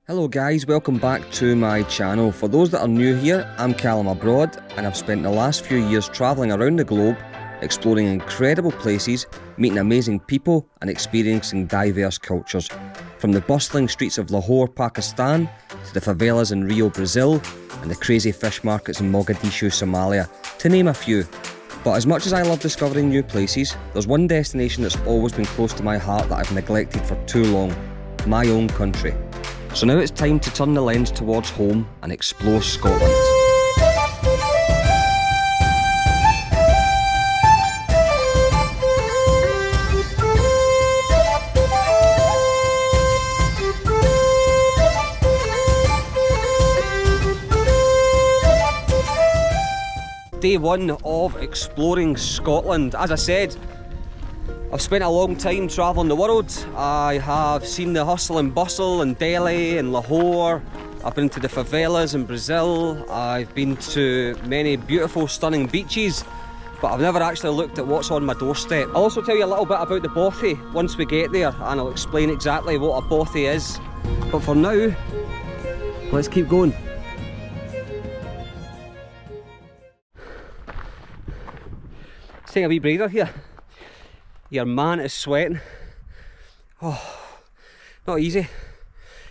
Hello guys, welcome back to my channel. For those that are new here, I'm Callum abroad and I've spent the last few years travelling around the globe, exploring incredible places, meeting amazing people and experiencing diverse cultures. From the bustling streets of Lahore, Pakistan, to the favelas in Rio, Brazil, and the crazy fish markets in Mogadishu, Somalia, to name a few. But as much as I love discovering new places, there's one destination that's always been close to my heart that I've neglected for too long: my own country. So now it's time to turn the lens towards home and explore Scotland. Day one of exploring Scotland. As I said, I've spent a long time travelling the world. I have seen the hustle and bustle in Delhi and Lahore. I've been to the favelas in Brazil. I've been to many beautiful, stunning beaches, but I've never actually looked at what's on my doorstep. I'll also tell you a little bit about the Bothy once we get there, and I'll explain exactly what a Bothy is. But for now, let's keep going. Let's take a wee breather here. Your man is sweating. Oh, not easy.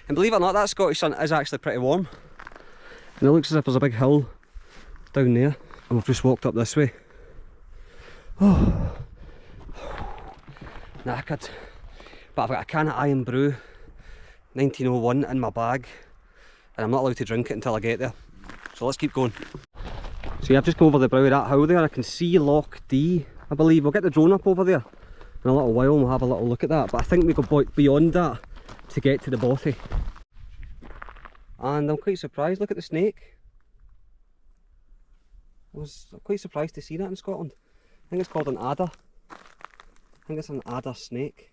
And believe it or not, that Scottish sun is actually pretty warm. And it looks as if there's a big hill down there, and we've just walked up this way. Oh, knackered. But I've got a can of Iron Brew 1901 in my bag, and I'm not allowed to drink it until I get there. So let's keep going. So yeah, I've just come over the brow of that hill there. I can see Loch D, I believe. We'll get the drone up over there in a little while and we'll have a little look at that, but I think we go beyond that to get to the Bothy. And I'm quite surprised, look at the snake. I was quite surprised to see that in Scotland. I think it's called an adder. I think it's an adder snake.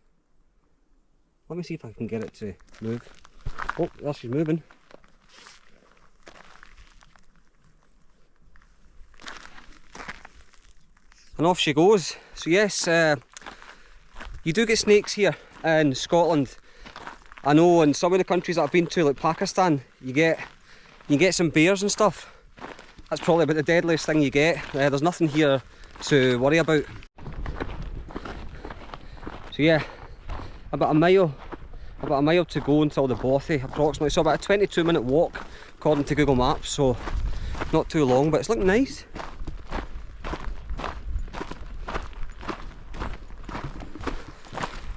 Let me see if I can get it to move. Oh, there she's moving. And off she goes. So yes, you do get snakes here in Scotland. I know in some of the countries that I've been to, like Pakistan, you get some bears and stuff. That's probably about the deadliest thing you get. There's nothing here to worry about. So yeah, about a mile to go until the Bothy, approximately. So about a 22-minute walk according to Google Maps, so not too long, but it's looking nice.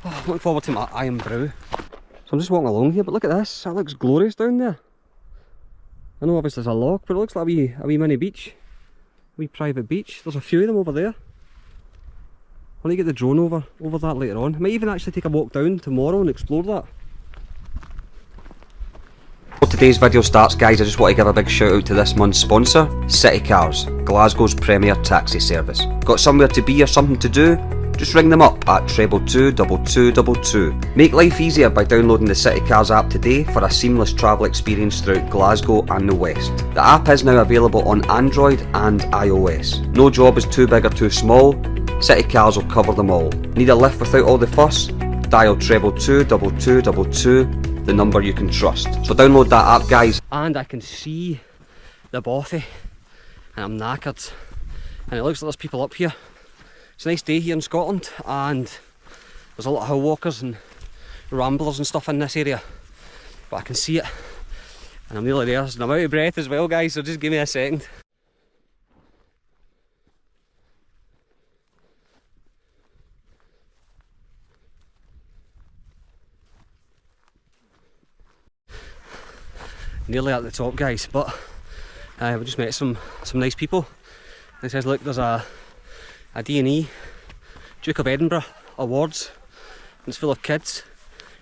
I'm looking forward to my Iron Brew. So I'm just walking along here, but look at this, that looks glorious down there. I know obviously there's a loch, but it looks like a wee mini beach. A wee private beach. There's a few of them over there. I want to get the drone over that later on. I might even actually take a walk down tomorrow and explore that. Before today's video starts, guys, I just want to give a big shout out to this month's sponsor, City Cars, Glasgow's premier taxi service. Got somewhere to be or something to do? Just ring them up at 2222222. Make life easier by downloading the City Cars app today for a seamless travel experience throughout Glasgow and the West. The app is now available on Android and iOS. No job is too big or too small, City Cars will cover them all. Need a lift without all the fuss? Dial 2222222, the number you can trust. So download that app, guys. And I can see the Bothy, and I'm knackered. And it looks like there's people up here. It's a nice day here in Scotland, and there's a lot of hill walkers and ramblers and stuff in this area, but I can see it and I'm nearly there, and I'm out of breath as well, guys, so just give me a second. Nearly at the top, guys, but we just met some nice people. It says, look, there's a D&E Duke of Edinburgh awards, and it's full of kids,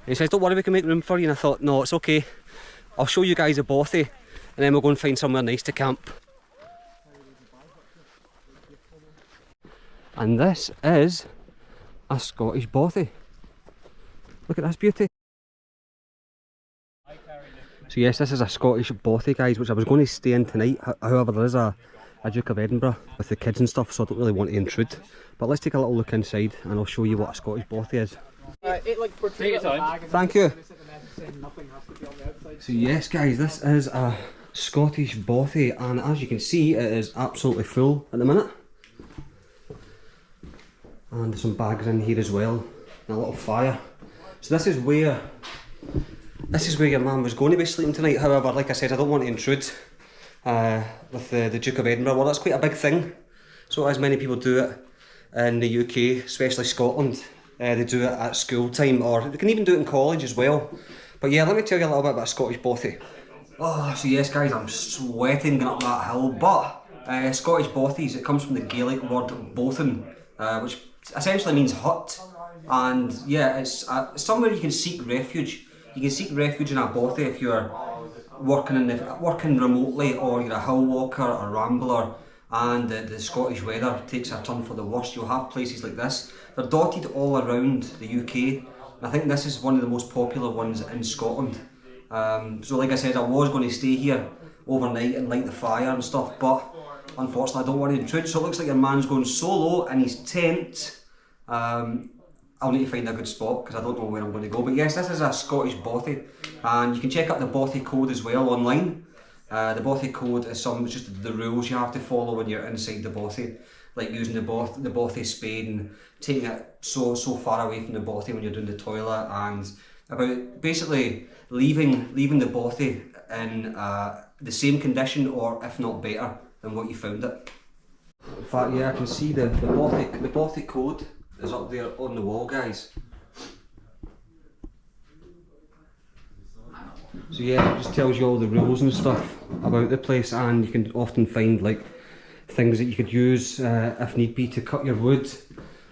and he says, don't worry, we can make room for you. And I thought, no, it's okay, I'll show you guys a Bothy and then we'll go and find somewhere nice to camp. And this is a Scottish Bothy. Look at this beauty. So yes, this is a Scottish Bothy, guys, which I was going to stay in tonight. However, there is a Duke of Edinburgh with the kids and stuff, so I don't really want to intrude. But let's take a little look inside and I'll show you what a Scottish Bothy is. Right, it like portrays the bag. Thank you. Nothing has to be on the outside. So yes guys, this is a Scottish Bothy, and as you can see it is absolutely full at the minute. And there's some bags in here as well, and a little fire. So this is where your man was going to be sleeping tonight. However, like I said, I don't want to intrude with the Duke of Edinburgh. Well, that's quite a big thing. So as many people do it in the UK, especially Scotland, they do it at school time, or they can even do it in college as well. But yeah, let me tell you a little bit about Scottish Bothy. Oh, so yes guys, I'm sweating going up that hill, but Scottish Bothies, it comes from the Gaelic word Bothan, which essentially means hut. And yeah, it's somewhere you can seek refuge. You can seek refuge in a Bothy if you're working remotely, or you're a hill walker or rambler, and the Scottish weather takes a turn for the worse. You'll have places like this. They're dotted all around the UK. I think this is one of the most popular ones in Scotland. So like I said, I was going to stay here overnight and light the fire and stuff, but unfortunately I don't want to intrude. So it looks like your man's going solo in his tent. I'll need to find a good spot because I don't know where I'm going to go. But yes, this is a Scottish Bothy, and you can check out the Bothy code as well online. The Bothy code is just the rules you have to follow when you're inside the Bothy, like using the Bothy spade and taking it so far away from the Bothy when you're doing the toilet, and about basically leaving the Bothy in the same condition, or if not better than what you found it. In fact, yeah, I can see the Bothy code is up there on the wall, guys. So yeah, it just tells you all the rules and stuff about the place, and you can often find like things that you could use if need be to cut your wood,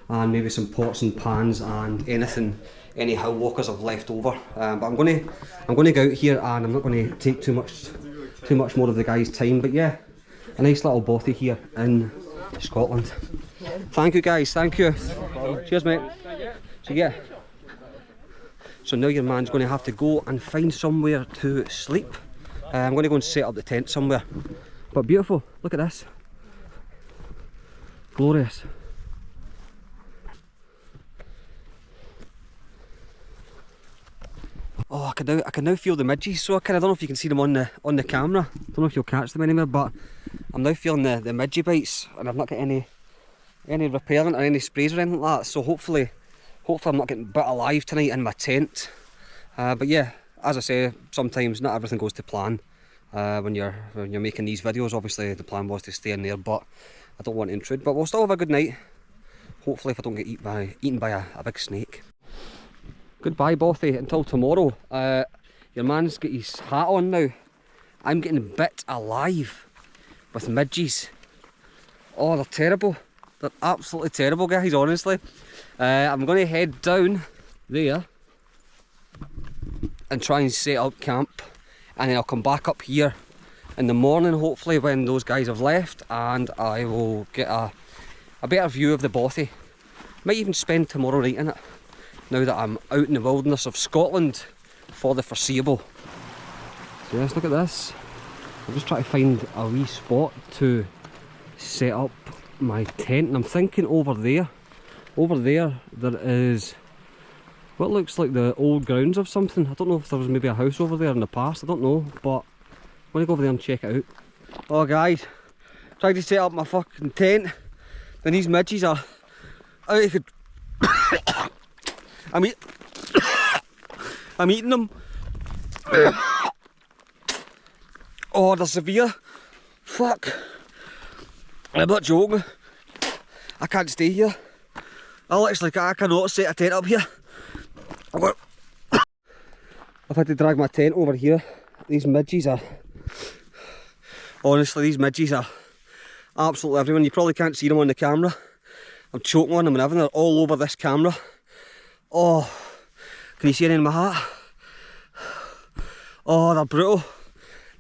and maybe some pots and pans and anything any hill walkers have left over. But I'm going to go out here, and I'm not going to take too much more of the guys' time. But yeah, a nice little Bothy here in Scotland. Thank you guys, thank you. Cheers mate. So yeah, so now your man's going to have to go and find somewhere to sleep. I'm going to go and set up the tent somewhere. But beautiful, look at this. Glorious. Oh, I can now feel the midges, so I don't know if you can see them on the camera. Don't know if you'll catch them anywhere, but I'm now feeling the midgie bites, and I've not got any repellent or any sprays or anything like that. So hopefully I'm not getting bit alive tonight in my tent. But yeah, as I say, sometimes not everything goes to plan when you're making these videos. Obviously the plan was to stay in there, but I don't want to intrude. But we'll still have a good night. Hopefully if I don't get eaten by a big snake. Goodbye Bothy, until tomorrow. Your man's got his hat on now. I'm getting bit alive with midges. Oh, they're terrible. They're absolutely terrible, guys, honestly. I'm going to head down there and try and set up camp, and then I'll come back up here in the morning, hopefully when those guys have left, and I will get a better view of the Bothy. Might even spend tomorrow night in it, now that I'm out in the wilderness of Scotland for the foreseeable. So yes, look at this. I'm just trying to find a wee spot to set up my tent, and I'm thinking over there there is what looks like the old grounds of something. I don't know if there was maybe a house over there in the past, I don't know, but I'm going to go over there and check it out. Oh guys, tried to set up my fucking tent, and these midges are out of I'm eating them. Oh, they're severe. Fuck. I'm not joking. I can't stay here. I cannot set a tent up here. I've had to drag my tent over here. These midges are... Honestly, these midges are absolutely everywhere. You probably can't see them on the camera. I'm choking on them and everything. They're all over this camera. Oh, can you see any in my hat? Oh, they're brutal.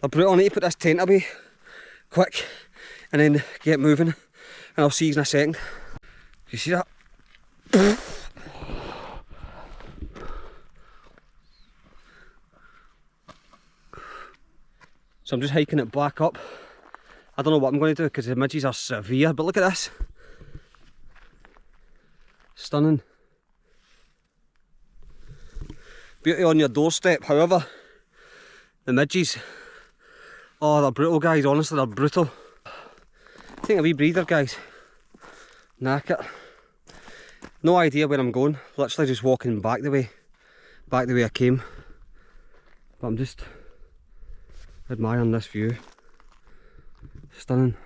They're brutal. I need to put this tent away quick and then get moving, and I'll see you in a second. You see that? So I'm just hiking it back up. I don't know what I'm going to do because the midges are severe, but look at this. Stunning. Beauty on your doorstep. However, the midges, oh, they're brutal, guys. Honestly, they're brutal. Take a wee breather, guys. Knack it. No idea where I'm going. Literally just walking back the way I came. But I'm just admiring this view. Stunning.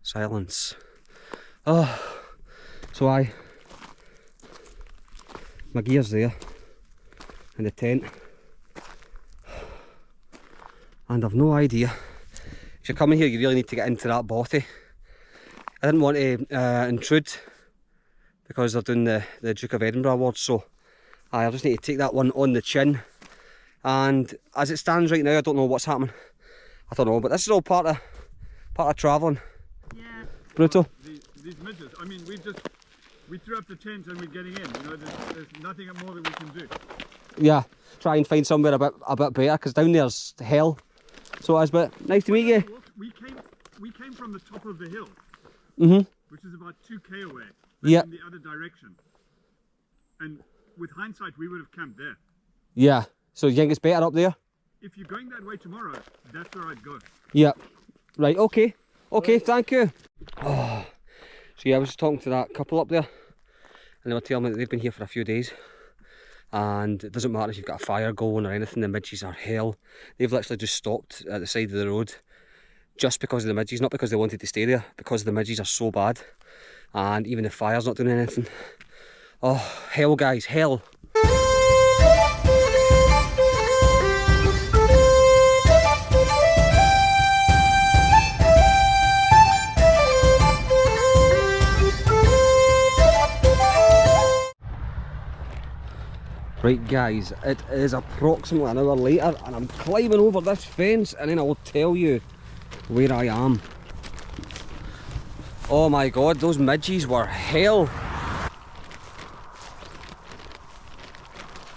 Silence. Oh, so my gear's there in the tent, and I've no idea. If you're coming here, you really need to get into that Bothy. I didn't want to intrude because they're doing the Duke of Edinburgh Awards, so I just need to take that one on the chin. And as it stands right now, I don't know what's happening. I don't know, but this is all part of travelling. Yeah. Brutal. These midges, I mean, we threw up the tent and we're getting in, you know, there's nothing more that we can do. Yeah, try and find somewhere a bit better, because down there's hell. So it is, but nice to meet you. We came from the top of the hill, which is about 2k away, yeah, in the other direction. And with hindsight, we would have camped there. Yeah, so you think it's better up there? If you're going that way tomorrow, that's where I'd go. Yeah, right, okay. Okay, thank you. Oh. So yeah, I was just talking to that couple up there, and they were telling me that they've been here for a few days, and it doesn't matter if you've got a fire going or anything, the midges are hell. They've literally just stopped at the side of the road just because of the midges, not because they wanted to stay there, because the midges are so bad, and even the fire's not doing anything. Oh, hell guys, hell. Right guys, it is approximately an hour later and I'm climbing over this fence, and then I will tell you where I am. Oh my god, those midges were hell.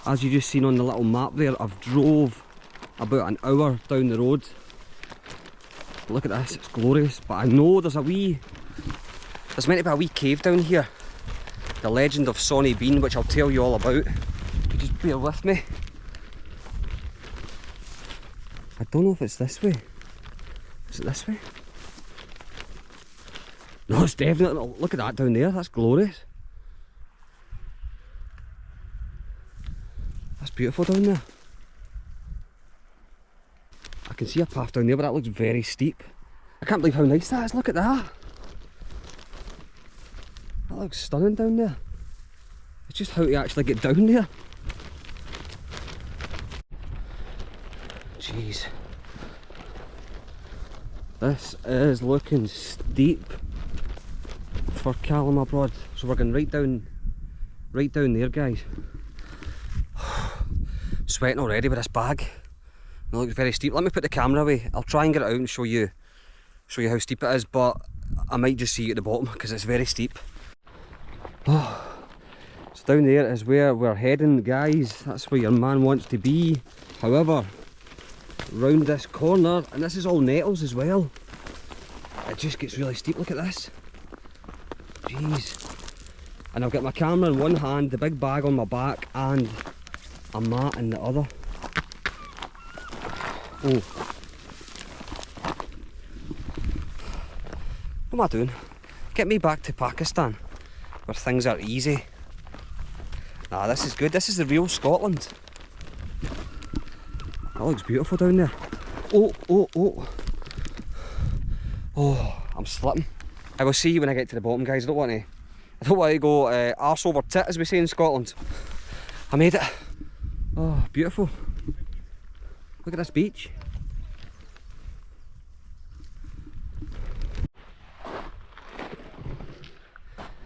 As you just seen on the little map there, I've drove about an hour down the road. Look at this, it's glorious, but I know there's meant to be a wee cave down here. The legend of Sawney Bean, which I'll tell you all about. Just bear with me. I don't know if it's this way. Is it this way? No, it's definitely. Look at that down there, that's glorious. That's beautiful down there. I can see a path down there, but that looks very steep. I can't believe how nice that is, look at that. That looks stunning down there. It's just how to actually get down there. Jeez. This is looking steep for Callum abroad. So we're going right down there, guys. Sweating already with this bag. It looks very steep. Let me put the camera away. I'll try and get it out and show you how steep it is, but I might just see you at the bottom because it's very steep. Oh, so down there is where we're heading, guys. That's where your man wants to be. However, round this corner, and this is all nettles as well, it just gets really steep. Look at this. Jeez. And I've got my camera in one hand, the big bag on my back, and a mat in the other. Oh. What am I doing? Get me back to Pakistan, where things are easy. Nah, this is good. This is the real Scotland. That looks beautiful down there. Oh, oh, oh. Oh, I'm slipping. I will see you when I get to the bottom, guys. I don't want to go arse over tit, as we say in Scotland. I made it. Oh, beautiful. Look at this beach.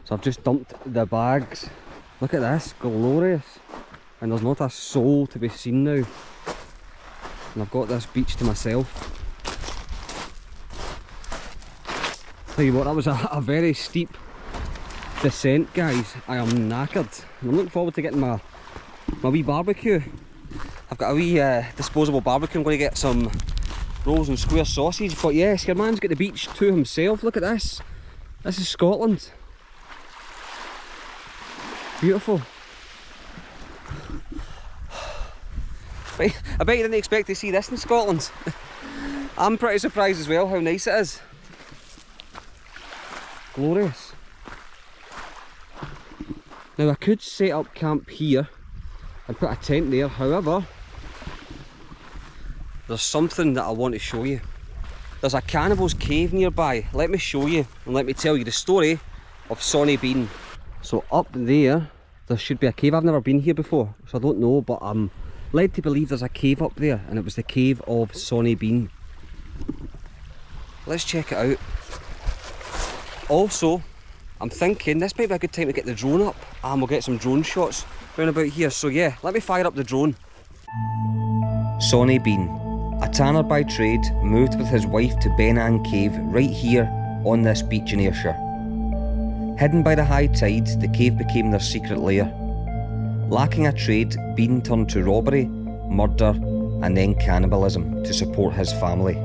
So I've just dumped the bags. Look at this, glorious. And there's not a soul to be seen now. And I've got this beach to myself. Tell you what, that was a very steep descent, guys. I am knackered. I'm looking forward to getting my wee barbecue. I've got a wee disposable barbecue. I'm going to get some rolls and square sausage. But yes, your man's got the beach to himself. Look at this. This is Scotland. Beautiful. I bet you didn't expect to see this in Scotland. I'm pretty surprised as well how nice it is. Glorious. Now I could set up camp here and put a tent there, however, there's something that I want to show you. There's a cannibal's cave nearby. Let me show you and let me tell you the story of Sawney Bean. So up there should be a cave. I've never been here before, so I don't know, but I'm led to believe there's a cave up there, and it was the cave of Sawney Bean. Let's check it out. Also, I'm thinking this might be a good time to get the drone up, and we'll get some drone shots round about here. So yeah, let me fire up the drone. Sawney Bean, a tanner by trade, moved with his wife to Benang Cave right here on this beach in Ayrshire. Hidden by the high tide, the cave became their secret lair. Lacking a trade, Bean turned to robbery, murder and then cannibalism to support his family.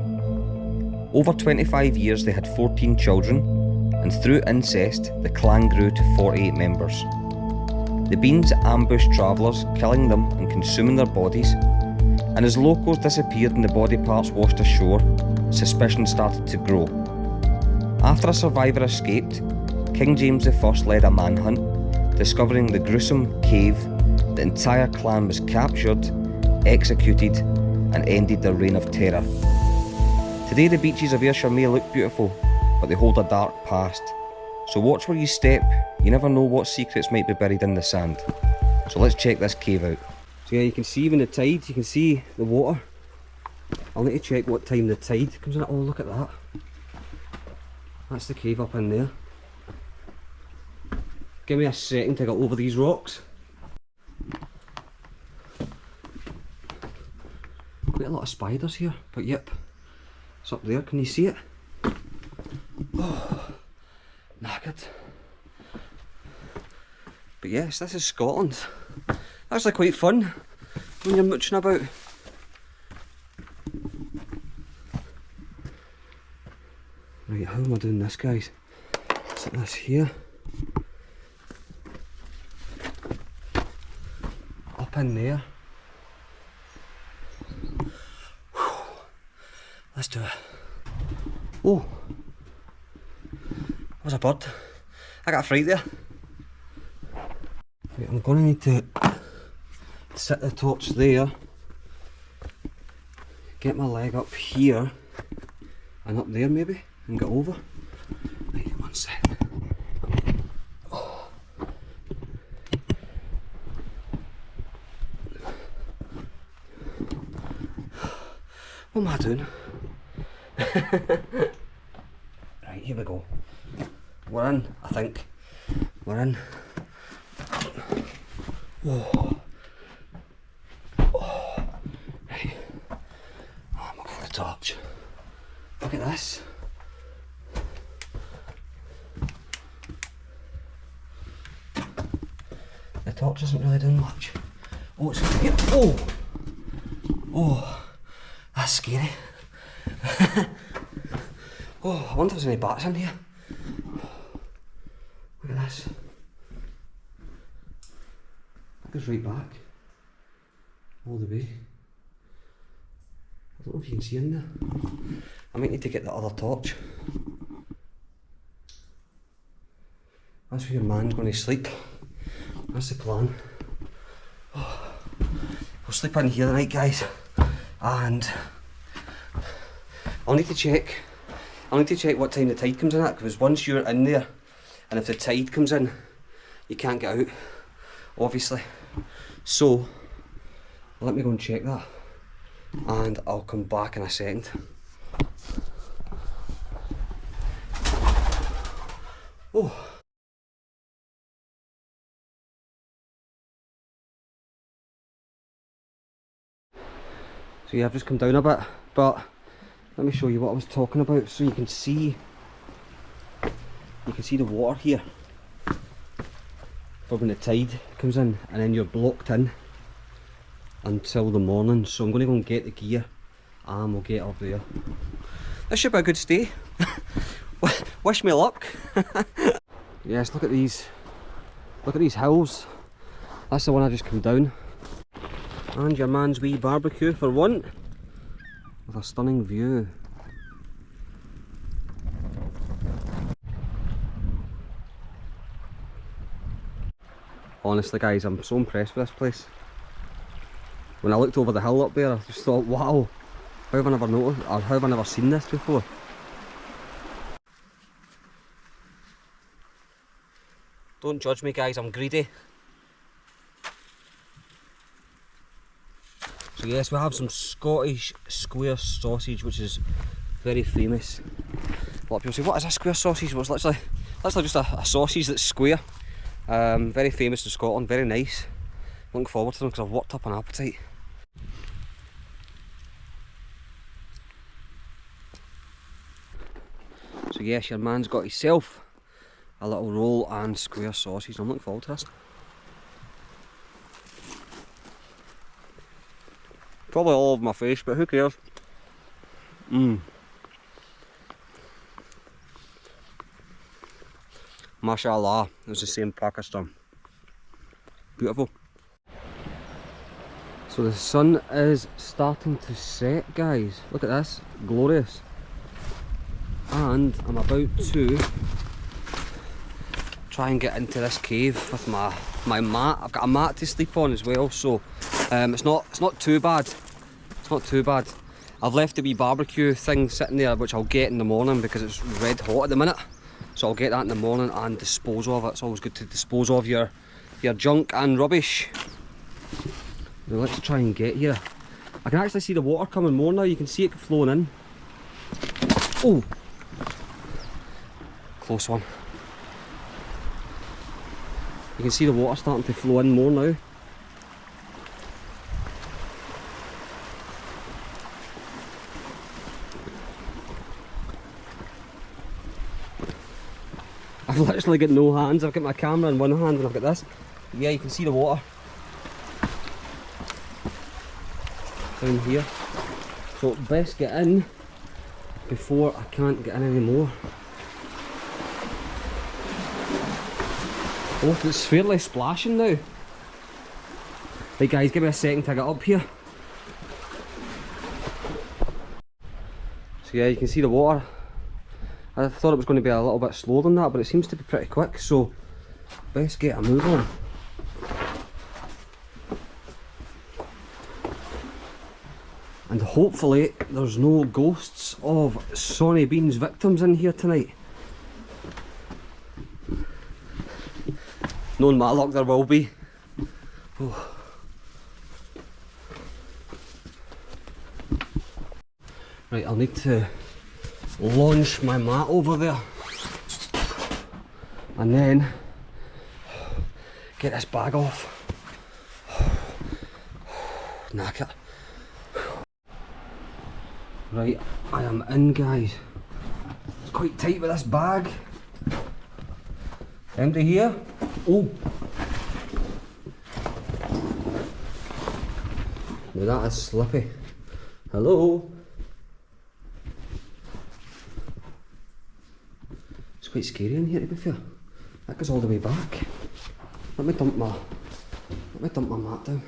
Over 25 years they had 14 children, and through incest the clan grew to 48 members. The Beans ambushed travellers, killing them and consuming their bodies, and as locals disappeared and the body parts washed ashore, suspicion started to grow. After a survivor escaped, King James I led a manhunt, discovering the gruesome cave. The entire clan was captured, executed and ended their reign of terror. Today the beaches of Ayrshire may look beautiful, but they hold a dark past. So watch where you step, you never know what secrets might be buried in the sand. So let's check this cave out. So yeah, you can see when the tide, you can see the water. I'll need to check what time the tide comes in. Oh, look at that. That's the cave up in there. Give me a second to get over these rocks. Quite a lot of spiders here, but yep, it's up there. Can you see it? Oh, knackered. But yes, this is Scotland. Actually quite fun when you're mooching about. Right, how am I doing this, guys? Set this here. Up in there. Whew. Let's do it. Oh, there's a bird. I got a fright there. Right, I'm going to need to set the torch there, get my leg up here and up there maybe, and get over. Right, one sec. Oh. What am I doing? Right, here we go. We're in, I think. We're in. Oh. Oh. Right. Oh, I'm looking at the torch. Look at this. The torch isn't really doing much. Oh, it's here. Oh! Oh, that's scary. Oh, I wonder if there's any bats in here. Look at this. That goes right back. All the way. I don't know if you can see in there. I might need to get the other torch. That's where your man's going to sleep. That's the plan. Oh, we'll sleep in here tonight, guys. And I'll need to check what time the tide comes in at, because once you're in there, and if the tide comes in, you can't get out, obviously. So let me go and check that, and I'll come back in a second. Oh. So yeah, I've just come down a bit, but let me show you what I was talking about. So you can see the water here for when the tide comes in, and then you're blocked in until the morning. So I'm going to go and get the gear and we'll get up there. This should be a good stay. Wish me luck. Yes, look at these hills. That's the one I just come down. And your man's wee barbecue for one, with a stunning view. Honestly guys, I'm so impressed with this place. When I looked over the hill up there, I just thought, wow, how have I never noticed, or how have I never seen this before? Don't judge me guys, I'm greedy. So yes, we have some Scottish square sausage, which is very famous. A lot of people say, what is a square sausage? Well, it's literally just a sausage that's square. Very famous in Scotland, very nice. Looking forward to them because I've worked up an appetite. So yes, your man's got himself a little roll and square sausage. I'm looking forward to this. Probably all over my face, but who cares? Mashallah, it's the same Pakistan. Beautiful. So the sun is starting to set, guys. Look at this, glorious. And I'm about to try and get into this cave with my mat. I've got a mat to sleep on as well, so it's not too bad. It's not too bad. I've left the wee barbecue thing sitting there, which I'll get in the morning because it's red hot at the minute. So I'll get that in the morning and dispose of it. It's always good to dispose of your junk and rubbish. Now let's try and get here. I can actually see the water coming more now. You can see it flowing in. Oh, close one. You can see the water starting to flow in more now. I've literally got no hands. I've got my camera in one hand and I've got this. Yeah, you can see the water down here. So best get in before I can't get in anymore. Oh, it's fairly splashing now. Right guys, give me a second to get up here. So yeah, you can see the water. I thought it was going to be a little bit slower than that, but it seems to be pretty quick, so best get a move on. And hopefully there's no ghosts of Sawney Bean's victims in here tonight. Knowing my luck, there will be. Oh. Right, I'll need to launch my mat over there and then get this bag off. Knacker. Right, I am in guys. It's quite tight with this bag. Empty here. Oh! Now that is slippy. Hello? It's quite scary in here to be fair. That goes all the way back. Let me dump my mat down.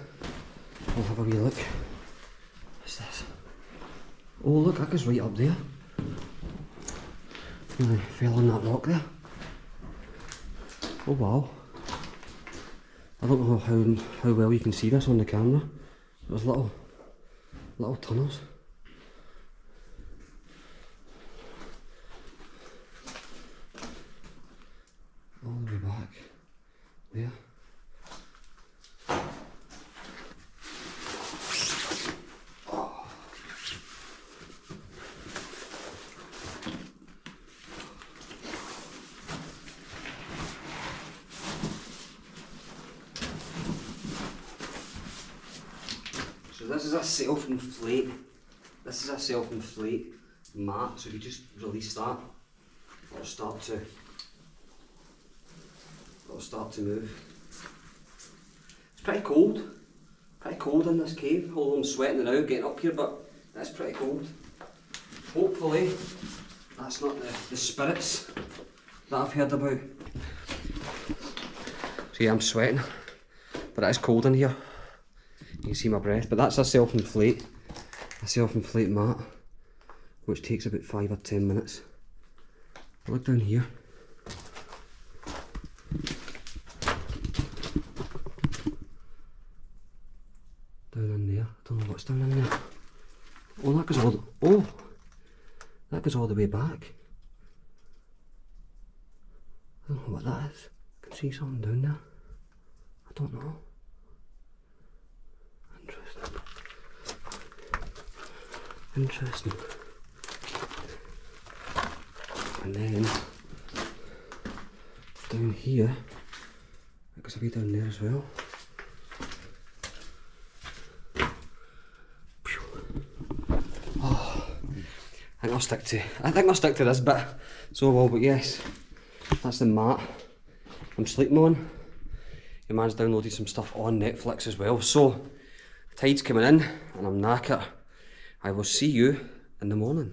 I'll have a wee look. What's this? Oh look, that goes right up there. Nearly fell on that rock there. Oh wow. I don't know how well you can see this on the camera. There's little tunnels. All the way back there. This is a self-inflate. This is a self-inflate mat. So if you just release that, it'll start to move. It's pretty cold. Pretty cold in this cave. Although I'm sweating now getting up here, but that's pretty cold. Hopefully That's not the spirits that I've heard about. So yeah, I'm sweating, but it is cold in here. You can see my breath, but that's a self-inflate mat, which takes about 5 or 10 minutes. But look down here. Down in there, I don't know what's down in there. Oh, that goes all the way back. I don't know what that is. I can see something down there. I don't know. Interesting. And then down here, it goes a wee down there as well. Oh, I think I'll stick to this bit. So well, but yes, that's the mat I'm sleeping on. Your man's downloaded some stuff on Netflix as well. So, tide's coming in and I'm knackered. I will see you in the morning.